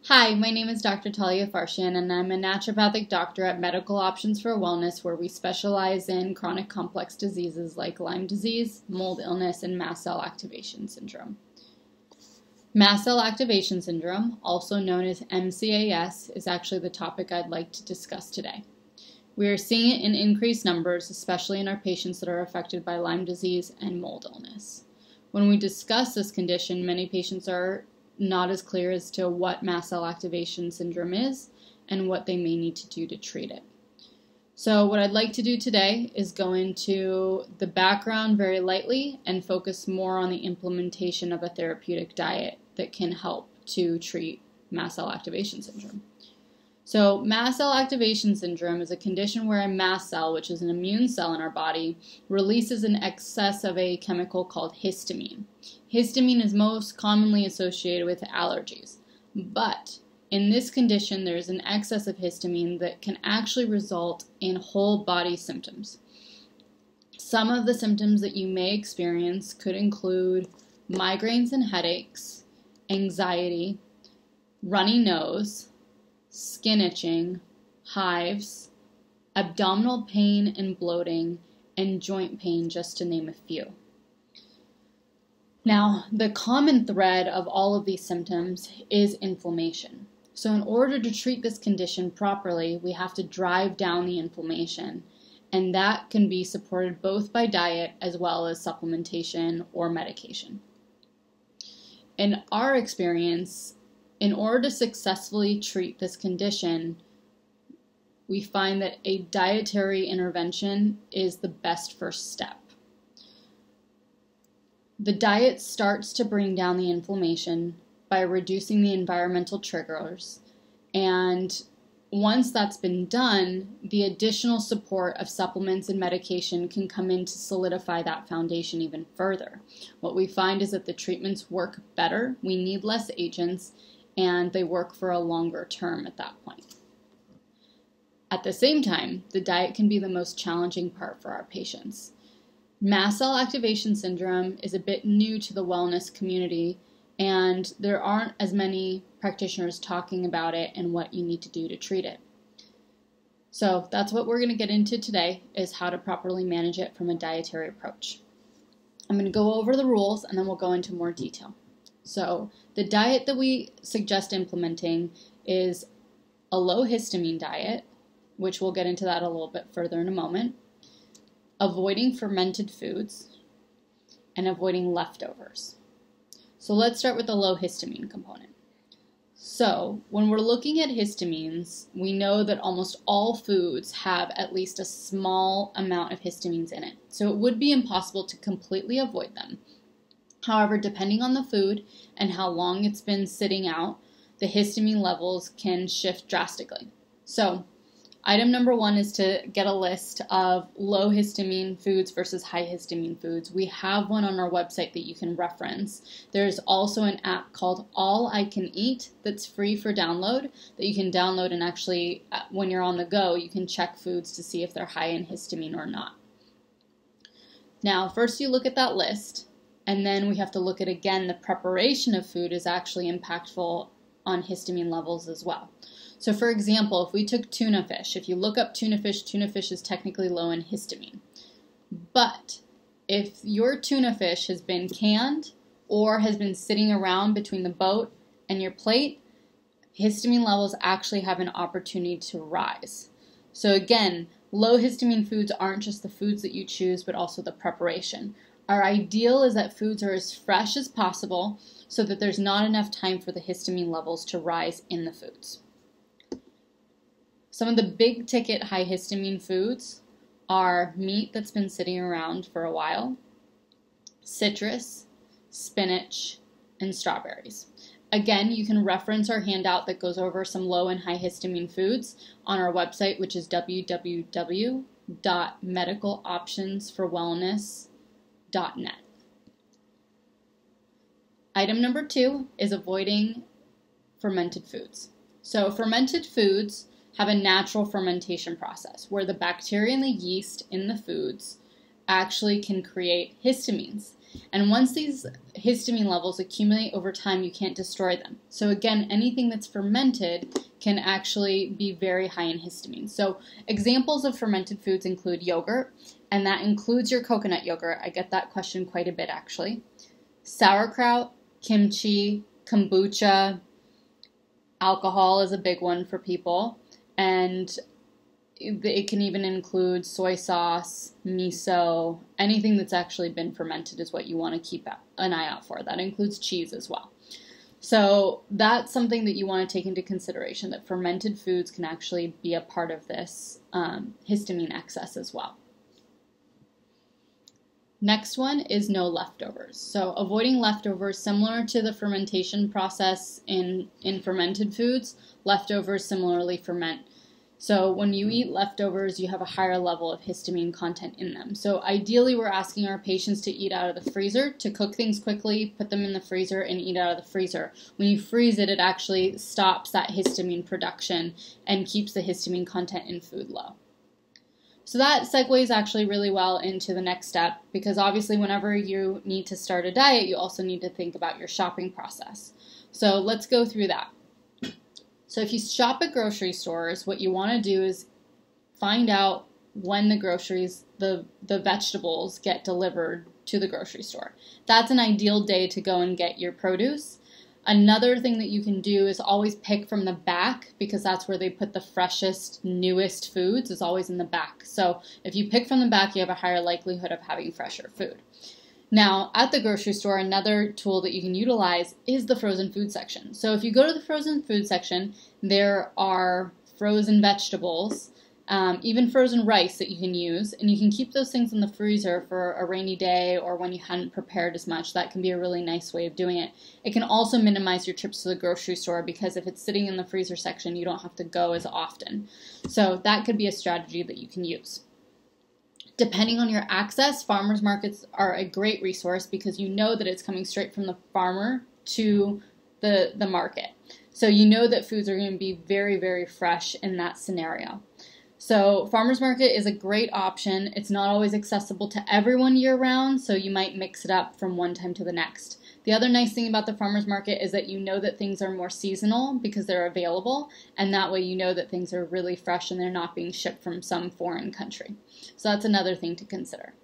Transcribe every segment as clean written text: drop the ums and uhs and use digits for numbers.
Hi, my name is Dr. Talia Farshan, and I'm a naturopathic doctor at Medical Options for Wellness, where we specialize in chronic complex diseases like Lyme disease, mold illness, and mast cell activation syndrome. Mast cell activation syndrome, also known as MCAS, is actually the topic I'd like to discuss today. We are seeing it in increased numbers, especially in our patients that are affected by Lyme disease and mold illness. When we discuss this condition, many patients are not as clear as to what mast cell activation syndrome is and what they may need to do to treat it. So what I'd like to do today is go into the background very lightly and focus more on the implementation of a therapeutic diet that can help to treat mast cell activation syndrome. So mast cell activation syndrome is a condition where a mast cell, which is an immune cell in our body, releases an excess of a chemical called histamine. Histamine is most commonly associated with allergies, but in this condition there is an excess of histamine that can actually result in whole body symptoms. Some of the symptoms that you may experience could include migraines and headaches, anxiety, runny nose, skin itching, hives, abdominal pain and bloating, and joint pain, just to name a few. Now, the common thread of all of these symptoms is inflammation. So in order to treat this condition properly, we have to drive down the inflammation, and that can be supported both by diet as well as supplementation or medication. In our experience, in order to successfully treat this condition, we find that a dietary intervention is the best first step. The diet starts to bring down the inflammation by reducing the environmental triggers, and once that's been done, the additional support of supplements and medication can come in to solidify that foundation even further. What we find is that the treatments work better, we need less agents, and they work for a longer term at that point. At the same time, the diet can be the most challenging part for our patients. Mast cell activation syndrome is a bit new to the wellness community, and there aren't as many practitioners talking about it and what you need to do to treat it. So that's what we're going to get into today, is how to properly manage it from a dietary approach. I'm going to go over the rules and then we'll go into more detail. So the diet that we suggest implementing is a low histamine diet, which we'll get into that a little bit further in a moment, avoiding fermented foods, and avoiding leftovers. So let's start with the low histamine component. So when we're looking at histamines, we know that almost all foods have at least a small amount of histamines in it. So it would be impossible to completely avoid them. However, depending on the food and how long it's been sitting out, the histamine levels can shift drastically. So item number one is to get a list of low histamine foods versus high histamine foods. We have one on our website that you can reference. There's also an app called All I Can Eat that's free for download that you can download, and actually when you're on the go you can check foods to see if they're high in histamine or not. Now first you look at that list, and then we have to look at, again, the preparation of food is actually impactful on histamine levels as well. So for example, if we took tuna fish, if you look up tuna fish is technically low in histamine. But if your tuna fish has been canned or has been sitting around between the boat and your plate, histamine levels actually have an opportunity to rise. So again, low histamine foods aren't just the foods that you choose, but also the preparation. Our ideal is that foods are as fresh as possible so that there's not enough time for the histamine levels to rise in the foods. Some of the big ticket high histamine foods are meat that's been sitting around for a while, citrus, spinach, and strawberries. Again, you can reference our handout that goes over some low and high histamine foods on our website, which is www.medicaloptionsforwellness.net. Item number two is avoiding fermented foods. So fermented foods have a natural fermentation process where the bacteria and the yeast in the foods actually can create histamines. And once these histamine levels accumulate over time, you can't destroy them. So again, anything that's fermented can actually be very high in histamine. So examples of fermented foods include yogurt, and that includes your coconut yogurt. I get that question quite a bit actually. Sauerkraut, kimchi, kombucha, alcohol is a big one for people, and it can even include soy sauce, miso, anything that's actually been fermented is what you want to keep an eye out for. That includes cheese as well. So that's something that you want to take into consideration, that fermented foods can actually be a part of this histamine excess as well. Next one is no leftovers. So avoiding leftovers, similar to the fermentation process in fermented foods, leftovers similarly ferment. So when you eat leftovers, you have a higher level of histamine content in them. So ideally, we're asking our patients to eat out of the freezer, to cook things quickly, put them in the freezer, and eat out of the freezer. When you freeze it, it actually stops that histamine production and keeps the histamine content in food low. So that segues actually really well into the next step, because obviously whenever you need to start a diet, you also need to think about your shopping process. So let's go through that. So if you shop at grocery stores, what you want to do is find out when the groceries, the vegetables get delivered to the grocery store. That's an ideal day to go and get your produce. Another thing that you can do is always pick from the back, because that's where they put the freshest, newest foods, is always in the back. So if you pick from the back, you have a higher likelihood of having fresher food. Now, at the grocery store, another tool that you can utilize is the frozen food section. So if you go to the frozen food section, there are frozen vegetables, even frozen rice that you can use, and you can keep those things in the freezer for a rainy day or when you hadn't prepared as much. That can be a really nice way of doing it. It can also minimize your trips to the grocery store, because if it's sitting in the freezer section, you don't have to go as often. So that could be a strategy that you can use. Depending on your access, farmers markets are a great resource, because you know that it's coming straight from the farmer to the market. So you know that foods are going to be very, very fresh in that scenario. So farmers market is a great option. It's not always accessible to everyone year round, so you might mix it up from one time to the next. The other nice thing about the farmers market is that you know that things are more seasonal because they're available, and that way you know that things are really fresh and they're not being shipped from some foreign country. So that's another thing to consider.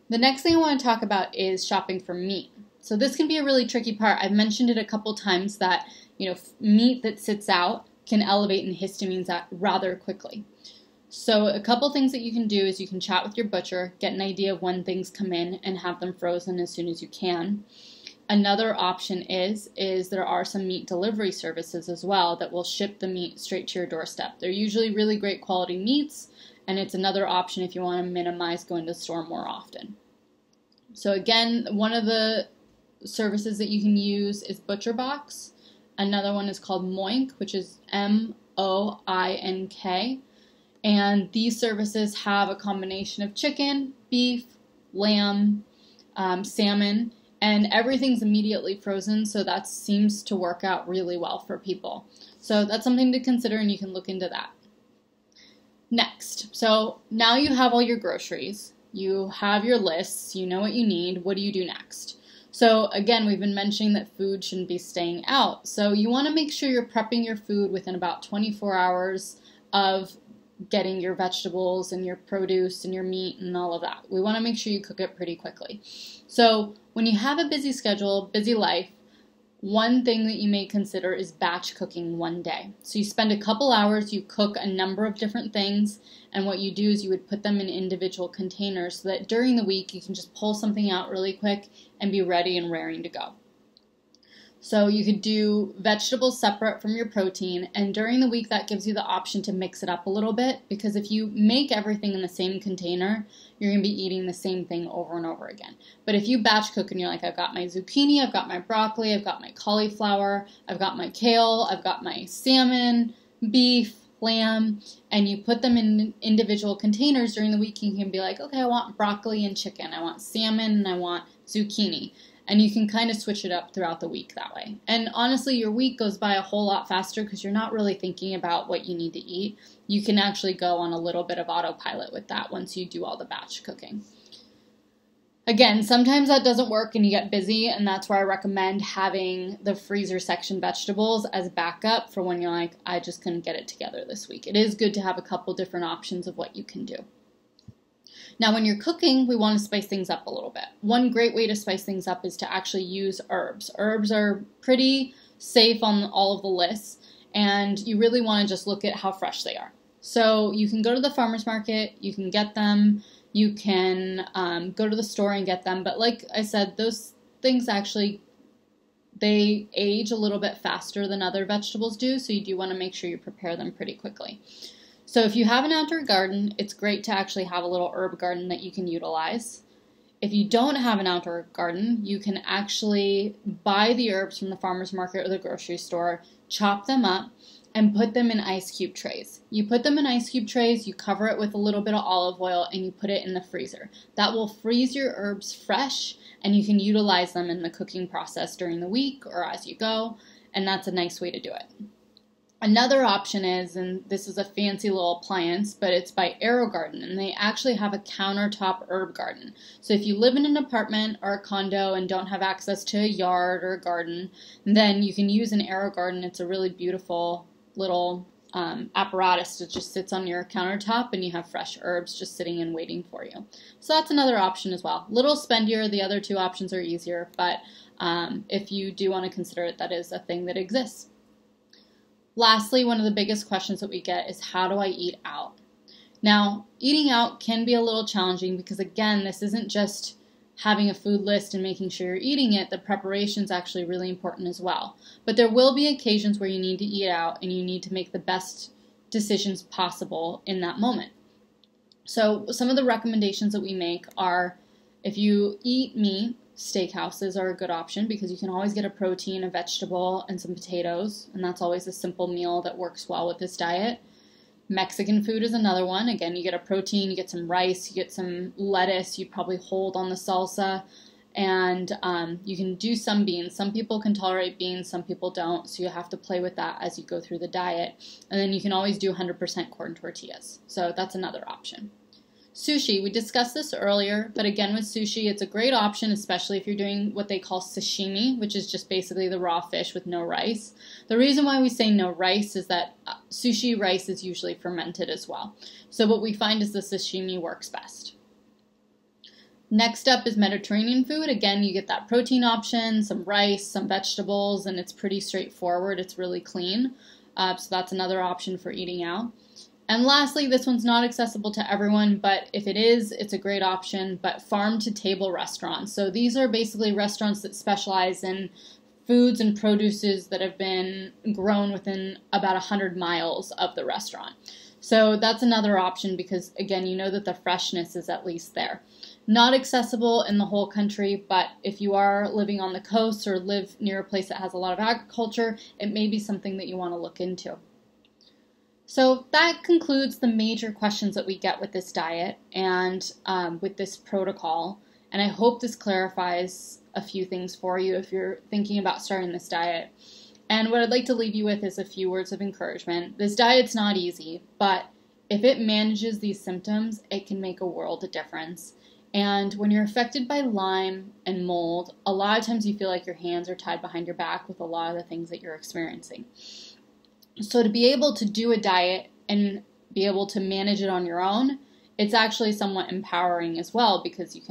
The next thing I want to talk about is shopping for meat. So this can be a really tricky part. I've mentioned it a couple times that, meat that sits out can elevate in histamines rather quickly. So a couple things that you can do is you can chat with your butcher, get an idea of when things come in, and have them frozen as soon as you can. Another option is there are some meat delivery services as well that will ship the meat straight to your doorstep. They're usually really great quality meats, and it's another option if you want to minimize going to the store more often. So again, one of the services that you can use is ButcherBox. Another one is called Moink, which is Moink. And these services have a combination of chicken, beef, lamb, salmon, and everything's immediately frozen, so that seems to work out really well for people. So that's something to consider, and you can look into that. Next, so now you have all your groceries, you have your lists, you know what you need. What do you do next? So again, we've been mentioning that food shouldn't be staying out. So you want to make sure you're prepping your food within about 24 hours of getting your vegetables and your produce and your meat and all of that. We want to make sure you cook it pretty quickly. So when you have a busy schedule, busy life, one thing that you may consider is batch cooking one day. So you spend a couple hours, you cook a number of different things, and what you do is you would put them in individual containers so that during the week you can just pull something out really quick and be ready and raring to go. So you could do vegetables separate from your protein, and during the week that gives you the option to mix it up a little bit, because if you make everything in the same container, you're going to be eating the same thing over and over again. But if you batch cook and you're like, I've got my zucchini, I've got my broccoli, I've got my cauliflower, I've got my kale, I've got my salmon, beef, lamb, and you put them in individual containers during the week, you can be like, okay, I want broccoli and chicken, I want salmon, and I want zucchini. And you can kind of switch it up throughout the week that way. And honestly, your week goes by a whole lot faster because you're not really thinking about what you need to eat. You can actually go on a little bit of autopilot with that once you do all the batch cooking. Again, sometimes that doesn't work and you get busy, and that's where I recommend having the freezer section vegetables as backup for when you're like, I just couldn't get it together this week. It is good to have a couple different options of what you can do. Now, when you're cooking, we want to spice things up a little bit. One great way to spice things up is to actually use herbs. Herbs are pretty safe on all of the lists, and you really want to just look at how fresh they are. So you can go to the farmer's market, you can get them, you can go to the store and get them, but like I said, those things actually, they age a little bit faster than other vegetables do, so you do want to make sure you prepare them pretty quickly. So if you have an outdoor garden, it's great to actually have a little herb garden that you can utilize. If you don't have an outdoor garden, you can actually buy the herbs from the farmer's market or the grocery store, chop them up, and put them in ice cube trays. You put them in ice cube trays, you cover it with a little bit of olive oil, and you put it in the freezer. That will freeze your herbs fresh, and you can utilize them in the cooking process during the week or as you go, and that's a nice way to do it. Another option is, and this is a fancy little appliance, but it's by AeroGarden, and they actually have a countertop herb garden. So if you live in an apartment or a condo and don't have access to a yard or a garden, then you can use an AeroGarden. It's a really beautiful little apparatus that just sits on your countertop, and you have fresh herbs just sitting and waiting for you. So that's another option as well. Little spendier, the other two options are easier, but if you do want to consider it, that is a thing that exists. Lastly, one of the biggest questions that we get is, how do I eat out? Now, eating out can be a little challenging because, again, this isn't just having a food list and making sure you're eating it. The preparation is actually really important as well. But there will be occasions where you need to eat out and you need to make the best decisions possible in that moment. So some of the recommendations that we make are, if you eat meat, steakhouses are a good option because you can always get a protein, a vegetable, and some potatoes, and that's always a simple meal that works well with this diet. Mexican food is another one. Again, you get a protein, you get some rice, you get some lettuce, you probably hold on the salsa, and you can do some beans. Some people can tolerate beans, some people don't, so you have to play with that as you go through the diet. And then you can always do 100% corn tortillas, so that's another option. Sushi, we discussed this earlier, but again with sushi, it's a great option, especially if you're doing what they call sashimi, which is just basically the raw fish with no rice. The reason why we say no rice is that sushi rice is usually fermented as well. So what we find is the sashimi works best. Next up is Mediterranean food. Again, you get that protein option, some rice, some vegetables, and it's pretty straightforward. It's really clean. So that's another option for eating out. And lastly, this one's not accessible to everyone, but if it is, it's a great option, but farm-to-table restaurants. So these are basically restaurants that specialize in foods and produces that have been grown within about 100 miles of the restaurant. So that's another option because, again, you know that the freshness is at least there. Not accessible in the whole country, but if you are living on the coast or live near a place that has a lot of agriculture, it may be something that you want to look into. So that concludes the major questions that we get with this diet and with this protocol. And I hope this clarifies a few things for you if you're thinking about starting this diet. And what I'd like to leave you with is a few words of encouragement. This diet's not easy, but if it manages these symptoms, it can make a world of difference. And when you're affected by Lyme and mold, a lot of times you feel like your hands are tied behind your back with a lot of the things that you're experiencing. So to be able to do a diet and be able to manage it on your own, it's actually somewhat empowering as well because you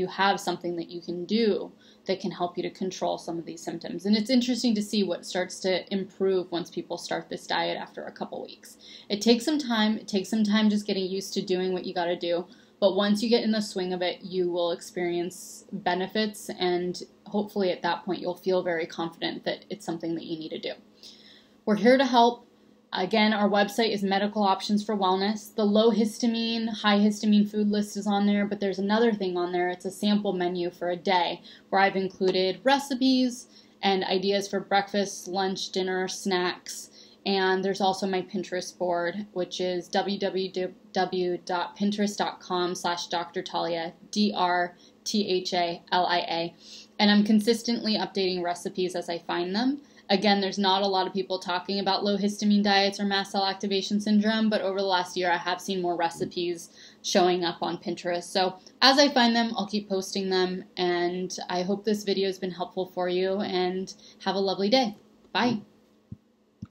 have something that you can do that can help you to control some of these symptoms. And it's interesting to see what starts to improve once people start this diet after a couple weeks. It takes some time. It takes some time just getting used to doing what you got to do. But once you get in the swing of it, you will experience benefits, and hopefully at that point you'll feel very confident that it's something that you need to do. We're here to help. Again, our website is Medical Options for Wellness. The low histamine, high histamine food list is on there, but there's another thing on there. It's a sample menu for a day where I've included recipes and ideas for breakfast, lunch, dinner, snacks. And there's also my Pinterest board, which is www.pinterest.com/Dr. Talia, DrThalia. And I'm consistently updating recipes as I find them, Again, there's not a lot of people talking about low histamine diets or mast cell activation syndrome, but over the last year I have seen more recipes showing up on Pinterest. So as I find them, I'll keep posting them, and I hope this video has been helpful for you, and have a lovely day. Bye.